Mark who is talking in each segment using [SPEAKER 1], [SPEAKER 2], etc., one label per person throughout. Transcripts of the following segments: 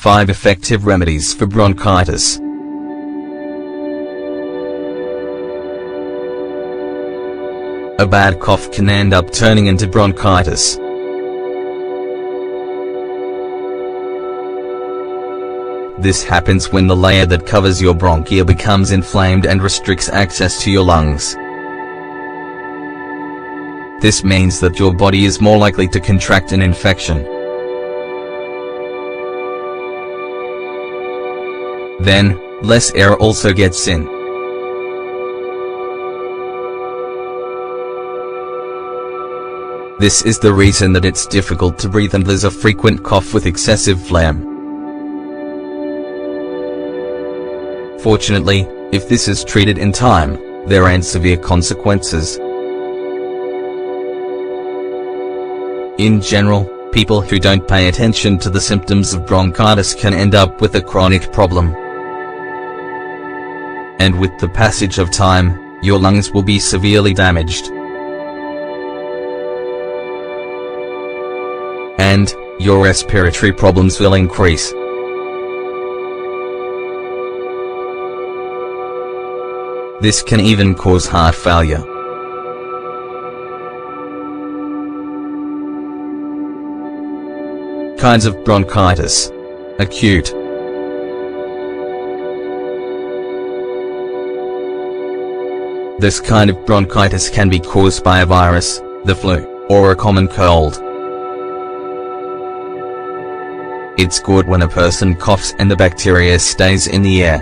[SPEAKER 1] 5 effective remedies for bronchitis. A bad cough can end up turning into bronchitis. This happens when the layer that covers your bronchia becomes inflamed and restricts access to your lungs. This means that your body is more likely to contract an infection. Then, less air also gets in. This is the reason that it's difficult to breathe and there's a frequent cough with excessive phlegm. Fortunately, if this is treated in time, there aren't severe consequences. In general, people who don't pay attention to the symptoms of bronchitis can end up with a chronic problem. And with the passage of time, your lungs will be severely damaged. And your respiratory problems will increase. This can even cause heart failure. Kinds of bronchitis. Acute. This kind of bronchitis can be caused by a virus, the flu, or a common cold. It's good when a person coughs and the bacteria stays in the air.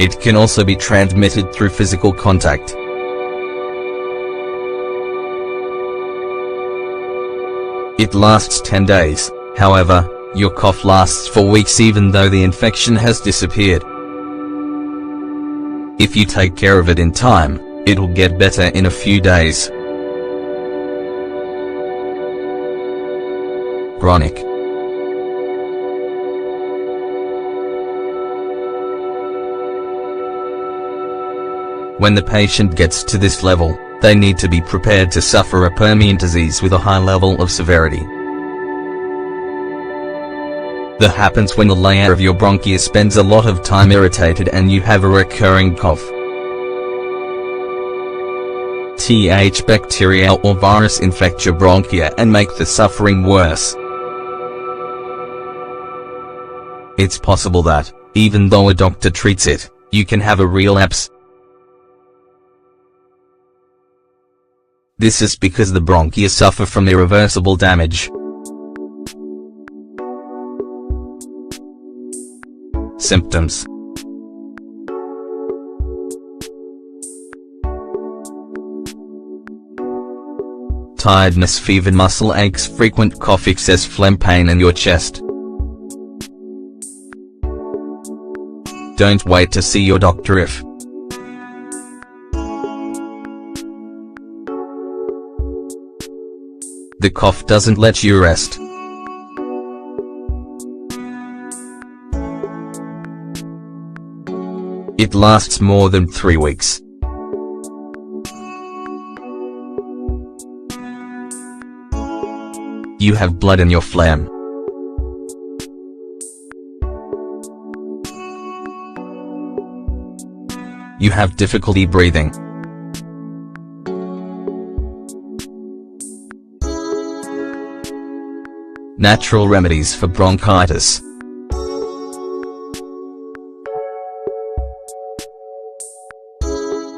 [SPEAKER 1] It can also be transmitted through physical contact. It lasts 10 days, however, your cough lasts for weeks even though the infection has disappeared. If you take care of it in time, it'll get better in a few days. Chronic. When the patient gets to this level, they need to be prepared to suffer a permanent disease with a high level of severity. That happens when the layer of your bronchia spends a lot of time irritated and you have a recurring cough. Bacteria or virus infect your bronchia and make the suffering worse. It's possible that, even though a doctor treats it, you can have a relapse. This is because the bronchia suffer from irreversible damage. Symptoms. Tiredness, fever, muscle aches, frequent cough, excess phlegm, pain in your chest. Don't wait to see your doctor if the cough doesn't let you rest. It lasts more than 3 weeks. You have blood in your phlegm. You have difficulty breathing. Natural remedies for bronchitis.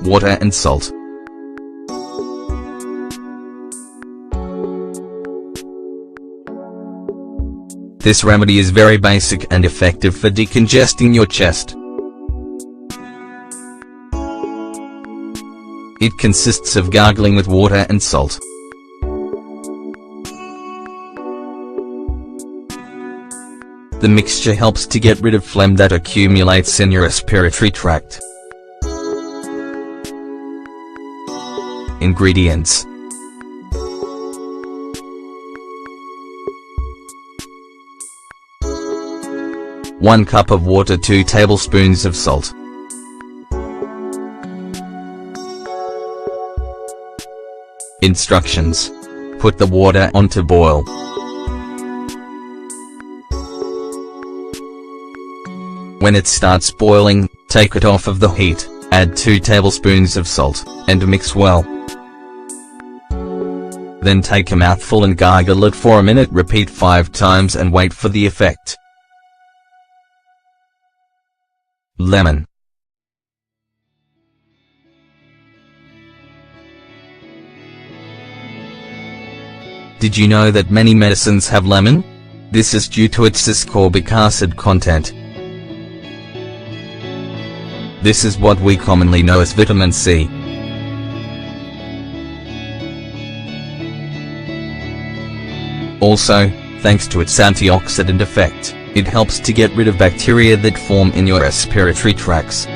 [SPEAKER 1] Water and salt. This remedy is very basic and effective for decongesting your chest. It consists of gargling with water and salt. The mixture helps to get rid of phlegm that accumulates in your respiratory tract. Ingredients. 1 cup of water, 2 tablespoons of salt. Instructions. Put the water on to boil. When it starts boiling, take it off of the heat, add 2 tablespoons of salt, and mix well. Then take a mouthful and gargle it for a minute. Repeat 5 times and wait for the effect. Lemon. Did you know that many medicines have lemon? This is due to its ascorbic acid content. This is what we commonly know as vitamin C. Also, thanks to its antioxidant effect, it helps to get rid of bacteria that form in your respiratory tracts.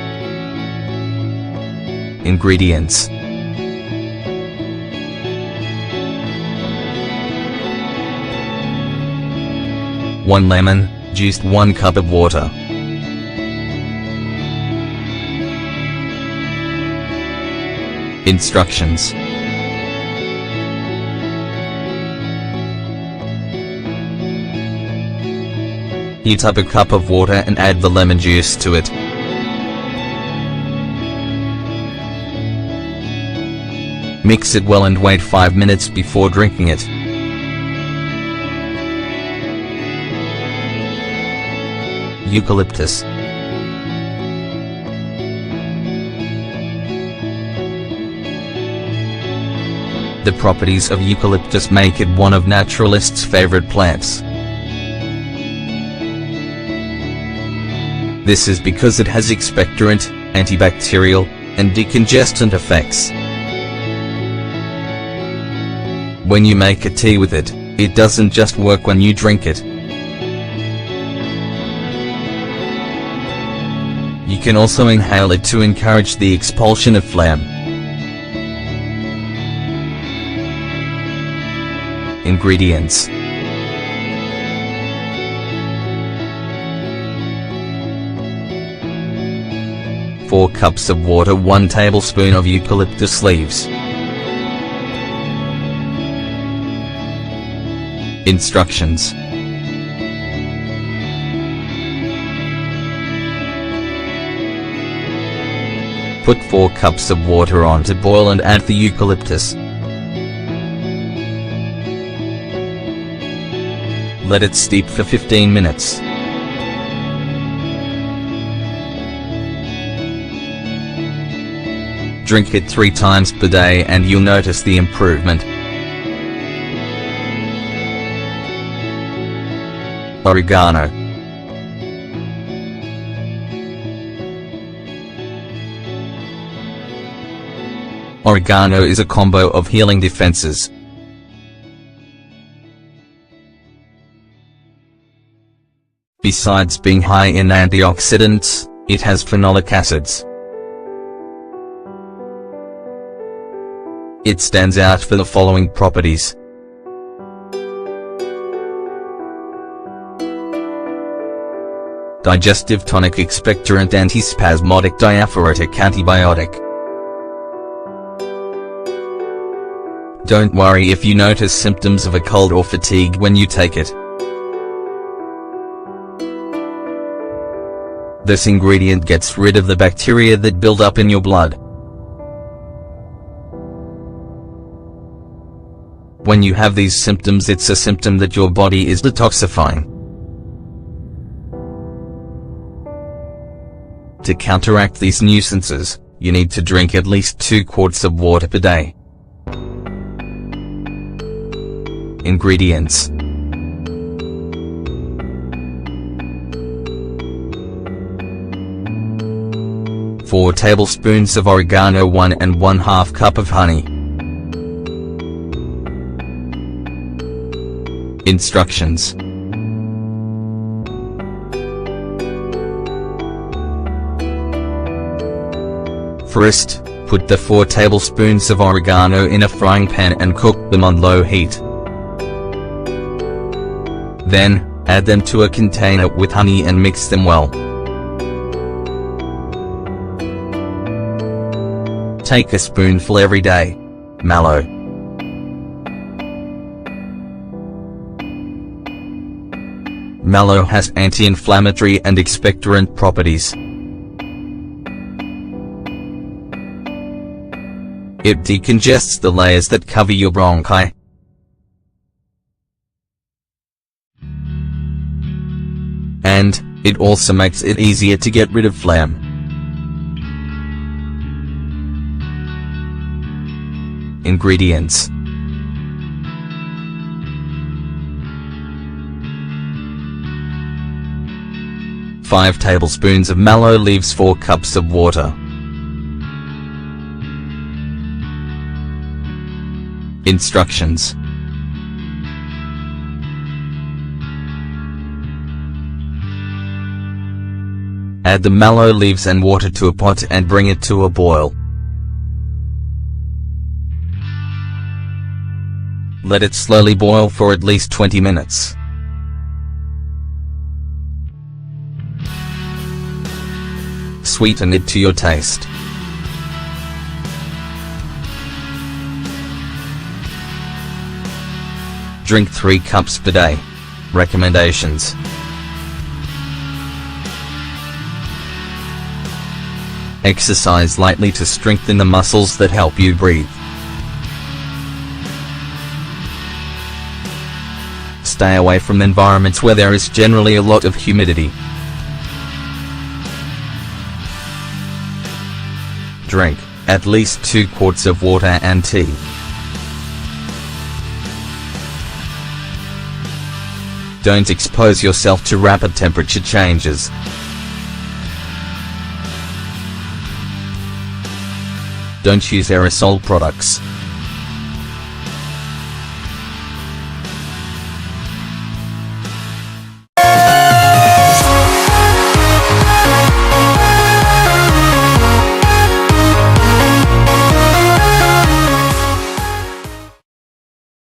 [SPEAKER 1] Ingredients: 1 lemon, juiced 1 cup of water. Instructions: heat up a cup of water and add the lemon juice to it. Mix it well and wait 5 minutes before drinking it. Eucalyptus. The properties of eucalyptus make it one of naturalists' favorite plants. This is because it has expectorant, antibacterial, and decongestant effects. When you make a tea with it, it doesn't just work when you drink it. You can also inhale it to encourage the expulsion of phlegm. Ingredients: 4 cups of water, 1 tablespoon of eucalyptus leaves. Instructions: put 4 cups of water on to boil and add the eucalyptus. Let it steep for 15 minutes. Drink it 3 times per day and you'll notice the improvement. Oregano. Oregano is a combo of healing defenses. Besides being high in antioxidants, it has phenolic acids. It stands out for the following properties. Digestive tonic, expectorant, antispasmodic, diaphoretic, antibiotic. Don't worry if you notice symptoms of a cold or fatigue when you take it. This ingredient gets rid of the bacteria that build up in your blood. When you have these symptoms, it's a symptom that your body is detoxifying. To counteract these nuisances, you need to drink at least 2 quarts of water per day. Ingredients: 4 tablespoons of oregano, 1 1/2 cup of honey. Instructions: first, put the 4 tablespoons of oregano in a frying pan and cook them on low heat. Then, add them to a container with honey and mix them well. Take a spoonful every day. Mallow. Mallow has anti-inflammatory and expectorant properties. It decongests the layers that cover your bronchi. And it also makes it easier to get rid of phlegm. Ingredients: "5 tablespoons of mallow leaves, 4 cups of water." Instructions: add the mallow leaves and water to a pot and bring it to a boil. Let it slowly boil for at least 20 minutes. Sweeten it to your taste. Drink 3 cups per day. Recommendations: exercise lightly to strengthen the muscles that help you breathe. Stay away from environments where there is generally a lot of humidity. Drink at least 2 quarts of water and tea. Don't expose yourself to rapid temperature changes. Don't use aerosol products.